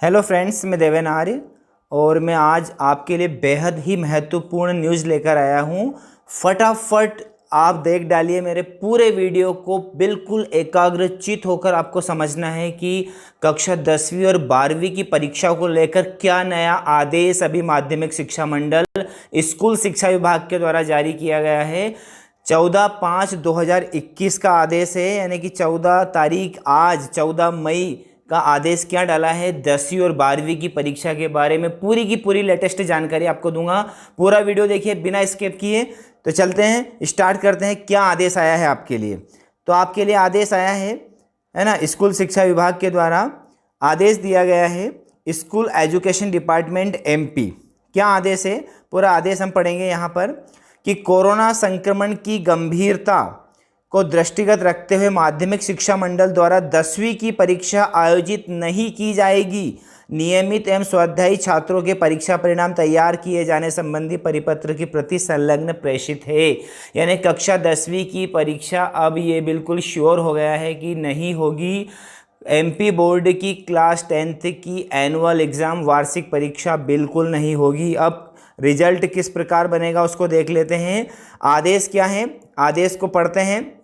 Hello friends, मैं देवेन आर्य और मैं आज आपके लिए बेहद ही महत्वपूर्ण न्यूज़ लेकर आया हूँ। फटाफट आप देख डालिए मेरे पूरे वीडियो को, बिल्कुल एकाग्रचित होकर आपको समझना है कि कक्षा 10वीं और 12वीं की परीक्षा को लेकर क्या नया आदेश अभी माध्यमिक शिक्षा मंडल स्कूल शिक्षा विभाग के द्वारा जारी किया गया है। 14/5/2021 का आदेश है, यानी कि 14 तारीख आज 14 मई का आदेश क्या डाला है 10वीं और 12वीं की परीक्षा के बारे में पूरी की पूरी लेटेस्ट जानकारी आपको दूंगा। पूरा वीडियो देखिए बिना स्किप किए। तो चलते हैं, स्टार्ट करते हैं क्या आदेश आया है आपके लिए। तो आपके लिए आदेश आया है ना, स्कूल शिक्षा विभाग के द्वारा आदेश दिया गया है। स्कूल एजुकेशन डिपार्टमेंट MP क्या आदेश है, पूरा आदेश हम पढ़ेंगे यहाँ पर कि कोरोना संक्रमण की गंभीरता को दृष्टिगत रखते हुए माध्यमिक शिक्षा मंडल द्वारा 10वीं की परीक्षा आयोजित नहीं की जाएगी। नियमित एवं स्वाध्यायी छात्रों के परीक्षा परिणाम तैयार किए जाने संबंधी परिपत्र की प्रति संलग्न प्रेषित है। यानी कक्षा 10वीं की परीक्षा अब ये बिल्कुल श्योर हो गया है कि नहीं होगी। MP बोर्ड की क्लास 10th की एनुअल एग्ज़ाम वार्षिक परीक्षा बिल्कुल नहीं होगी। अब रिजल्ट किस प्रकार बनेगा उसको देख लेते हैं। आदेश क्या है, आदेश को पढ़ते हैं,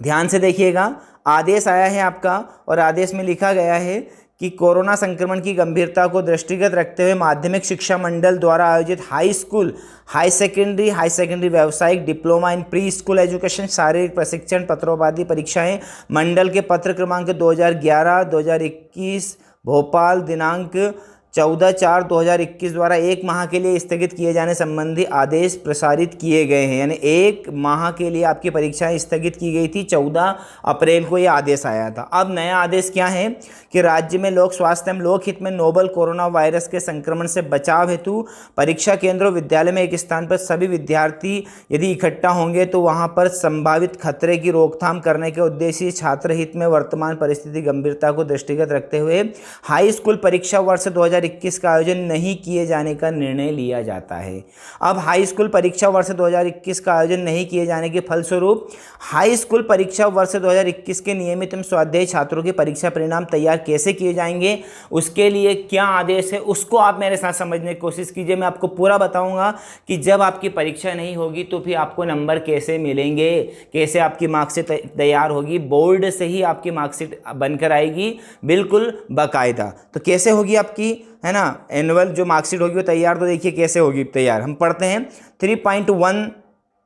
ध्यान से देखिएगा। आदेश आया है आपका और आदेश में लिखा गया है कि कोरोना संक्रमण की गंभीरता को दृष्टिगत रखते हुए माध्यमिक शिक्षा मंडल द्वारा आयोजित हाई स्कूल, हाई सेकेंडरी, व्यावसायिक, diploma in pre school education, शारीरिक प्रशिक्षण, पत्रोपाधि परीक्षाएं मंडल के पत्र क्रमांक 2011-2021 भोपाल दिनांक 14/4/2021 द्वारा 1 माह के लिए स्थगित किए जाने संबंधी आदेश प्रसारित किए गए हैं। यानी 1 माह के लिए आपकी परीक्षाएं स्थगित की गई थी। 14 अप्रैल को यह आदेश आया था। अब नया आदेश क्या है कि राज्य में लोक स्वास्थ्य एवं लोक हित में नोवल कोरोना वायरस के संक्रमण से बचाव हेतु परीक्षा केंद्रों विद्यालय में एक स्थान पर सभी विद्यार्थी यदि इकट्ठा होंगे तो वहां पर संभावित खतरे की रोकथाम करने के उद्देश्य छात्र हित में वर्तमान परिस्थिति गंभीरता को दृष्टिगत रखते हुए हाई स्कूल परीक्षा वर्ष 2021 का आयोजन नहीं किए जाने का निर्णय लिया जाता है। अब हाई स्कूल परीक्षा वर्ष 2021 का आयोजन नहीं किए जाने के फलस्वरूप हाई स्कूल परीक्षा वर्ष 2021 के नियमित एवं स्वाध्यायी छात्रों के परीक्षा परिणाम तैयार कैसे किए जाएंगे, उसके लिए क्या आदेश है उसको आप मेरे साथ समझने की कोशिश कीजिए। मैं आपको पूरा बताऊंगा कि जब आपकी परीक्षा नहीं होगी तो फिर आपको नंबर कैसे मिलेंगे, कैसे आपकी मार्कशीट तैयार होगी। बोर्ड से ही आपकी मार्कशीट बनकर आएगी बिल्कुल बाकायदा। तो कैसे होगी आपकी, है ना, एनुअल जो मार्कशीट होगी वो तैयार। तो देखिए कैसे होगी तैयार, हम पढ़ते हैं 3.1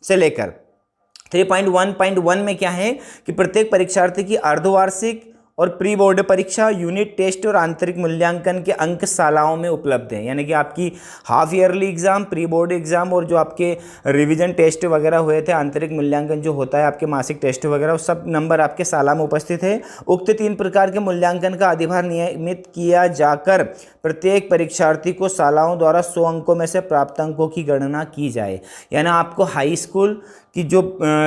से लेकर 3.1.1 में क्या है कि प्रत्येक परीक्षार्थी की अर्धवार्षिक और प्री बोर्ड परीक्षा, यूनिट टेस्ट और आंतरिक मूल्यांकन के अंक शालाओं में उपलब्ध हैं। यानी कि आपकी half yearly exam, pre board exam और जो आपके रिवीजन टेस्ट वगैरह हुए थे, आंतरिक मूल्यांकन जो होता है आपके मासिक टेस्ट वगैरह, वो सब नंबर आपके शाला में उपस्थित है। उक्त 3 प्रकार के मूल्यांकन का अधिभार नियमित किया जाकर प्रत्येक परीक्षार्थी को शालाओं द्वारा 100 अंकों में से प्राप्त अंकों की गणना की जाए। यानी आपको हाई स्कूल कि जो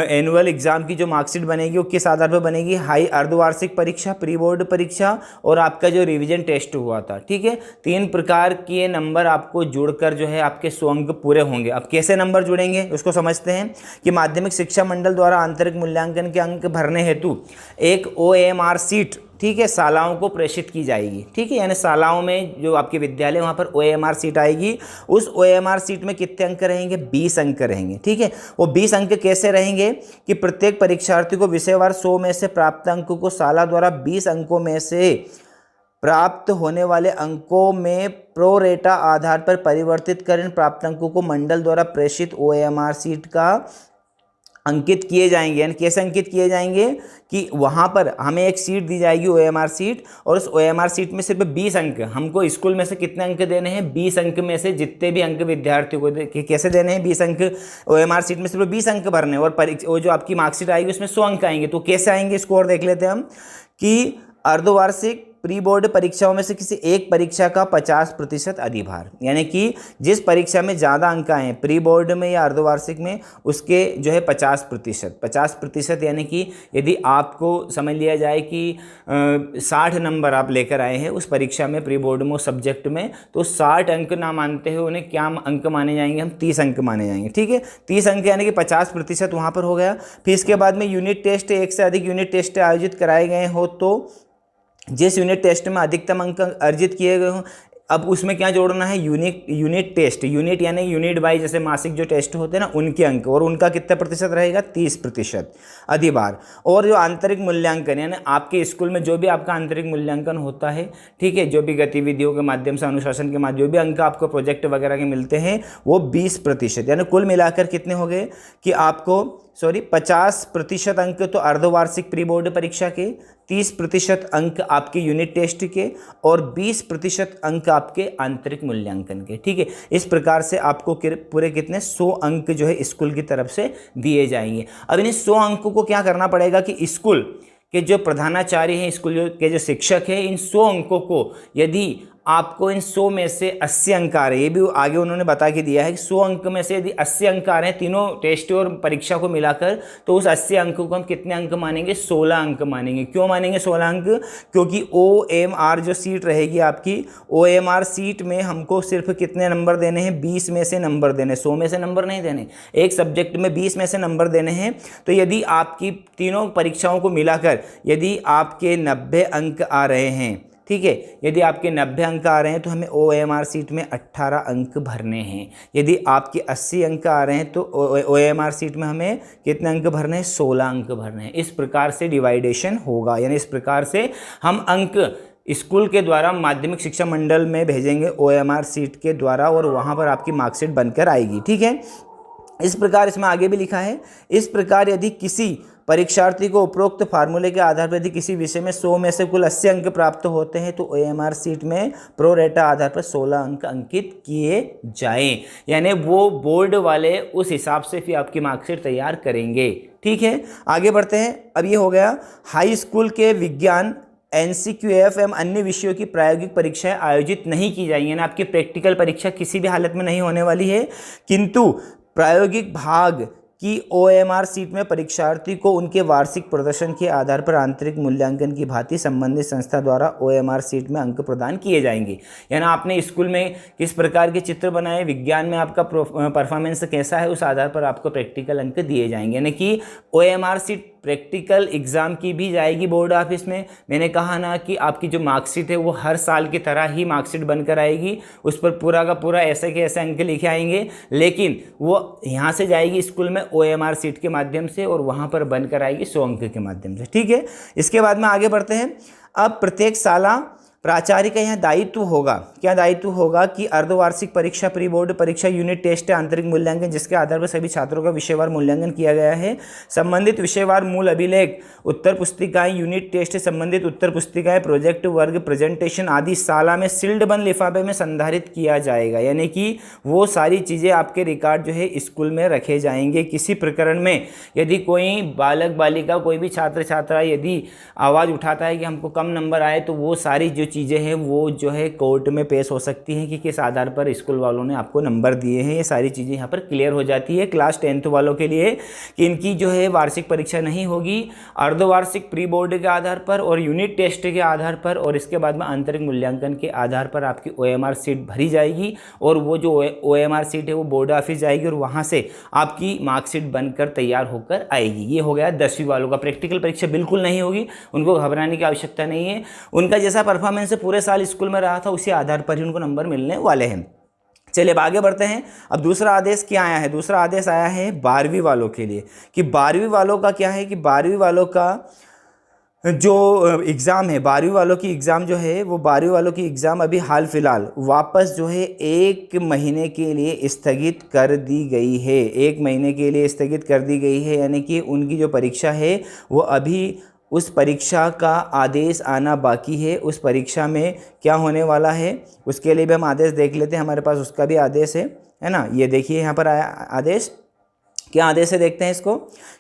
एनुअल एग्ज़ाम की जो मार्कशीट बनेगी वो किस आधार पर बनेगी, हाई अर्धवार्षिक परीक्षा, प्री बोर्ड परीक्षा और आपका जो रिवीजन टेस्ट हुआ था। ठीक है, 3 प्रकार के नंबर आपको जुड़कर जो है आपके 100 अंक पूरे होंगे। अब कैसे नंबर जुड़ेंगे उसको समझते हैं कि माध्यमिक शिक्षा मंडल द्वारा आंतरिक मूल्यांकन के अंक भरने हेतु एक OMR सीट, ठीक है, शालाओं को प्रेषित की जाएगी। ठीक है, यानी शालाओं में जो आपके विद्यालय वहाँ पर OMR सीट आएगी। उस OMR सीट में कितने अंक रहेंगे, 20 अंक रहेंगे। ठीक है, वो 20 अंक कैसे रहेंगे कि प्रत्येक परीक्षार्थी को विषयवार 100 में से प्राप्त अंकों को शाला द्वारा 20 अंकों में से प्राप्त होने वाले अंकों में प्रोरेटा आधार पर परिवर्तित कर इन प्राप्त अंकों को मंडल द्वारा प्रेषित OMR सीट का अंकित किए जाएंगे। यानी कैसे अंकित किए जाएंगे कि वहाँ पर हमें एक सीट दी जाएगी OMR सीट, और उस OMR सीट में सिर्फ 20 अंक, हमको स्कूल में से कितने अंक देने हैं, 20 अंक में से जितने भी अंक विद्यार्थियों को कैसे देने हैं, 20 अंक OMR सीट में सिर्फ 20 अंक भरने, और वो जो आपकी मार्कशीट आएगी उसमें 100 अंक आएंगे। तो कैसे आएंगे इसको और देख लेते हैं हम कि अर्धवार्षिक प्री बोर्ड परीक्षाओं में से किसी एक परीक्षा का 50% अधिभार, यानी कि जिस परीक्षा में ज़्यादा अंक आए प्री बोर्ड में या अर्धवार्षिक में, उसके जो है 50%, यानी कि यदि आपको समझ लिया जाए कि 60 नंबर आप लेकर आए हैं उस परीक्षा में प्री बोर्ड में उस सब्जेक्ट में, तो 60 अंक ना मानते हुए उन्हें क्या अंक माने जाएंगे, हम 30 अंक माने जाएंगे। ठीक है, 30 अंक यानी कि 50% वहाँ पर हो गया। फिर इसके बाद में यूनिट टेस्ट, एक से अधिक यूनिट टेस्ट आयोजित कराए गए हो तो जिस यूनिट टेस्ट में अधिकतम अंक अर्जित किए गए हों, अब उसमें क्या जोड़ना है, यूनिट टेस्ट, यूनिट यानी यूनिट बाई जैसे मासिक जो टेस्ट होते हैं ना उनके अंक, और उनका कितना प्रतिशत रहेगा, 30% अधिभार। और जो आंतरिक मूल्यांकन यानी आपके स्कूल में जो भी आपका आंतरिक मूल्यांकन होता है, ठीक है, जो भी गतिविधियों के माध्यम से, अनुशासन के माध्यम, जो भी अंक आपको प्रोजेक्ट वगैरह के मिलते हैं वो 20%, यानी कुल मिलाकर कितने हो गए कि आपको 50% अंक तो अर्धवार्षिक प्री बोर्ड परीक्षा के, 30% अंक आपके यूनिट टेस्ट के, और 20% अंक आपके आंतरिक मूल्यांकन के। ठीक है, इस प्रकार से आपको पूरे कितने 100 अंक जो है स्कूल की तरफ से दिए जाएंगे। अब इन 100 अंकों को क्या करना पड़ेगा कि स्कूल के जो प्रधानाचार्य हैं, स्कूल के जो शिक्षक हैं, इन 100 अंकों को यदि आपको इन 100 में से 80 अंक आ रहे हैं, ये भी आगे उन्होंने बता के दिया है कि 100 अंक में से यदि 80 अंक आ रहे हैं तीनों टेस्ट और परीक्षा को मिलाकर, तो उस 80 अंकों को हम कितने अंक मानेंगे, 16 अंक मानेंगे। क्यों मानेंगे 16 अंक, क्योंकि OMR जो सीट रहेगी आपकी, OMR सीट में हमको सिर्फ कितने नंबर देने हैं, 20 में से नंबर देने, 100 में से नंबर नहीं देने, एक सब्जेक्ट में 20 में से नंबर देने हैं। तो यदि आपकी तीनों परीक्षाओं को मिलाकर यदि आपके 90 अंक आ रहे हैं, ठीक है, यदि आपके 90 अंक आ रहे हैं तो हमें OMR सीट में 18 अंक भरने हैं। यदि आपके 80 अंक आ रहे हैं तो OMR सीट में हमें कितने अंक भरने हैं, 16 अंक भरने हैं। इस प्रकार से डिवाइडेशन होगा, यानी इस प्रकार से हम अंक स्कूल के द्वारा माध्यमिक शिक्षा मंडल में भेजेंगे OMR सीट के द्वारा, और वहाँ पर आपकी मार्कशीट बनकर आएगी। ठीक है, इस प्रकार इसमें आगे भी लिखा है, इस प्रकार यदि किसी परीक्षार्थी को उपरोक्त फार्मूले के आधार पर यदि किसी विषय में 100 में से कुल 80 अंक प्राप्त होते हैं तो OMR सीट में प्रो रेटा आधार पर 16 अंक अंकित किए जाएं, यानी वो बोर्ड वाले उस हिसाब से फिर आपकी मार्कशीट तैयार करेंगे। ठीक है, आगे बढ़ते हैं। अब ये हो गया हाई स्कूल के विज्ञान, NCQF एवं अन्य विषयों की प्रायोगिक परीक्षाएं आयोजित नहीं की जाएंगी, यानी आपकी प्रैक्टिकल परीक्षा किसी भी हालत में नहीं होने वाली है, किंतु प्रायोगिक भाग कि OMR सीट में परीक्षार्थी को उनके वार्षिक प्रदर्शन के आधार पर आंतरिक मूल्यांकन की भांति संबंधित संस्था द्वारा OMR सीट में अंक प्रदान किए जाएंगे। यानी आपने स्कूल में किस प्रकार के चित्र बनाए, विज्ञान में आपका परफॉर्मेंस कैसा है, उस आधार पर आपको प्रैक्टिकल अंक दिए जाएंगे। यानी कि OMR सीट प्रैक्टिकल एग्ज़ाम की भी जाएगी बोर्ड ऑफिस में। मैंने कहा ना कि आपकी जो मार्कशीट है वो हर साल की तरह ही मार्कशीट बनकर आएगी, उस पर पूरा का पूरा ऐसे के ऐसे अंक लिखे आएंगे, लेकिन वो यहाँ से जाएगी स्कूल में OMR सीट के माध्यम से, और वहाँ पर बनकर आएगी 100 अंक के माध्यम से। ठीक है, इसके बाद में आगे बढ़ते हैं। अब प्रत्येक साला प्राचार्य का यहाँ दायित्व होगा, क्या दायित्व होगा कि अर्धवार्षिक परीक्षा, प्री बोर्ड परीक्षा, यूनिट टेस्ट, आंतरिक मूल्यांकन जिसके आधार पर सभी छात्रों का विषयवार मूल्यांकन किया गया है, संबंधित विषयवार मूल अभिलेख, उत्तर पुस्तिकाएं, यूनिट टेस्ट से संबंधित उत्तर पुस्तिकाएं, प्रोजेक्ट वर्ग, प्रेजेंटेशन आदि साला में सील्ड बंद लिफाफे में संधारित किया जाएगा। यानी कि वो सारी चीज़ें आपके रिकॉर्ड जो है स्कूल में रखे जाएंगे। किसी प्रकरण में यदि कोई बालक बालिका, कोई भी छात्र छात्रा यदि आवाज़ उठाता है कि हमको कम नंबर आए, तो वो सारी जो चीज़ें हैं वो जो है कोर्ट में पेश हो सकती हैं कि किस आधार पर स्कूल वालों ने आपको नंबर दिए हैं। ये सारी चीज़ें यहाँ पर क्लियर हो जाती है क्लास 10th वालों के लिए कि इनकी जो है वार्षिक परीक्षा नहीं होगी, अर्धवार्षिक प्री बोर्ड के आधार पर और यूनिट टेस्ट के आधार पर, और इसके बाद में आंतरिक मूल्यांकन के आधार पर आपकी OMR सीट भरी जाएगी, और वो जो OMR सीट है वो बोर्ड ऑफिस जाएगी, और वहाँ से आपकी मार्कशीट बनकर तैयार होकर आएगी। ये हो गया 10वीं वालों का। प्रैक्टिकल परीक्षा बिल्कुल नहीं होगी, उनको घबराने की आवश्यकता नहीं है। उनका जैसा परफॉर्मेंस पूरे साल स्कूल में रहा था उसी आधार पर ही उनको नंबर मिलने वाले हैं। चलिए अब आगे बढ़ते हैं। अब दूसरा आदेश क्या आया है, दूसरा आदेश आया है 12वीं वालों के लिए, कि 12वीं वालों का क्या है कि 12वीं वालों का जो एग्ज़ाम है, 12वीं वालों की एग्ज़ाम जो है वो 12वीं वालों की एग्ज़ाम अभी हाल फिलहाल वापस जो है 1 महीने के लिए स्थगित कर दी गई है। 1 महीने के लिए स्थगित कर दी गई है, यानी कि उनकी जो परीक्षा है वो अभी उस परीक्षा का आदेश आना बाकी है। उस परीक्षा में क्या होने वाला है उसके लिए भी हम आदेश देख लेते हैं, हमारे पास उसका भी आदेश है ना। ये देखिए यहाँ पर आया आदेश, क्या आदेश है देखते हैं इसको,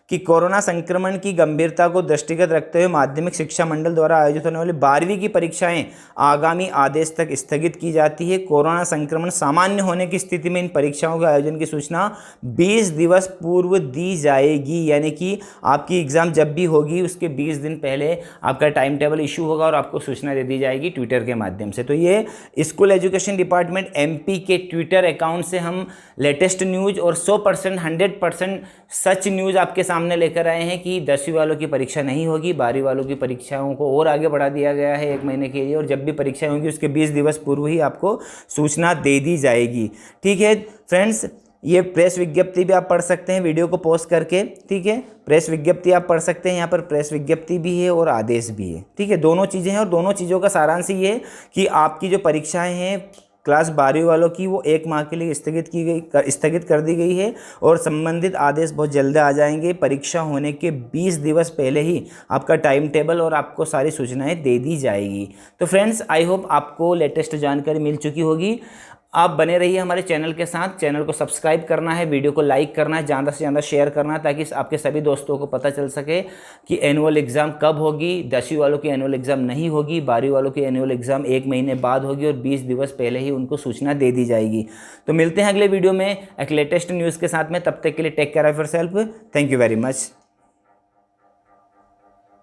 कि कोरोना संक्रमण की गंभीरता को दृष्टिगत रखते हुए माध्यमिक शिक्षा मंडल द्वारा आयोजित होने वाली 12वीं की परीक्षाएं आगामी आदेश तक स्थगित की जाती है। कोरोना संक्रमण सामान्य होने की स्थिति में इन परीक्षाओं के आयोजन की सूचना 20 दिवस पूर्व दी जाएगी, यानी कि आपकी एग्ज़ाम जब भी होगी उसके 20 दिन पहले आपका टाइम टेबल इशू होगा और आपको सूचना दे दी जाएगी ट्विटर के माध्यम से। तो ये स्कूल एजुकेशन डिपार्टमेंट MP के ट्विटर अकाउंट से हम लेटेस्ट न्यूज़ और 100% 100% सच न्यूज़ आपके सामने सामने लेकर आए हैं कि 10वीं वालों की परीक्षा नहीं होगी, 12वीं वालों की परीक्षाओं को और आगे बढ़ा दिया गया है 1 महीने के लिए, और जब भी परीक्षाएं होंगी उसके 20 दिवस पूर्व ही आपको सूचना दे दी जाएगी। ठीक है फ्रेंड्स, ये प्रेस विज्ञप्ति भी आप पढ़ सकते हैं वीडियो को पॉज करके। ठीक है, प्रेस विज्ञप्ति आप पढ़ सकते हैं, यहाँ पर प्रेस विज्ञप्ति भी है और आदेश भी है। ठीक है, दोनों चीज़ें हैं और दोनों चीज़ों का सारांश ये है कि आपकी जो परीक्षाएं हैं क्लास 12वीं वालों की वो 1 माह के लिए स्थगित कर दी गई है और संबंधित आदेश बहुत जल्द आ जाएंगे। परीक्षा होने के 20 दिवस पहले ही आपका टाइम टेबल और आपको सारी सूचनाएं दे दी जाएगी। तो फ्रेंड्स, आई होप आपको लेटेस्ट जानकारी मिल चुकी होगी। आप बने रहिए हमारे चैनल के साथ। चैनल को सब्सक्राइब करना है, वीडियो को लाइक करना है, ज़्यादा से ज़्यादा शेयर करना है ताकि आपके सभी दोस्तों को पता चल सके कि एनुअल एग्ज़ाम कब होगी। 10वीं वालों की एनुअल एग्ज़ाम नहीं होगी, 12वीं वालों की एनुअल एग्ज़ाम 1 महीने बाद होगी और 20 दिवस पहले ही उनको सूचना दे दी जाएगी। तो मिलते हैं अगले वीडियो में एक लेटेस्ट न्यूज़ के साथ में। तब तक के लिए take care of yourself. Thank you very much.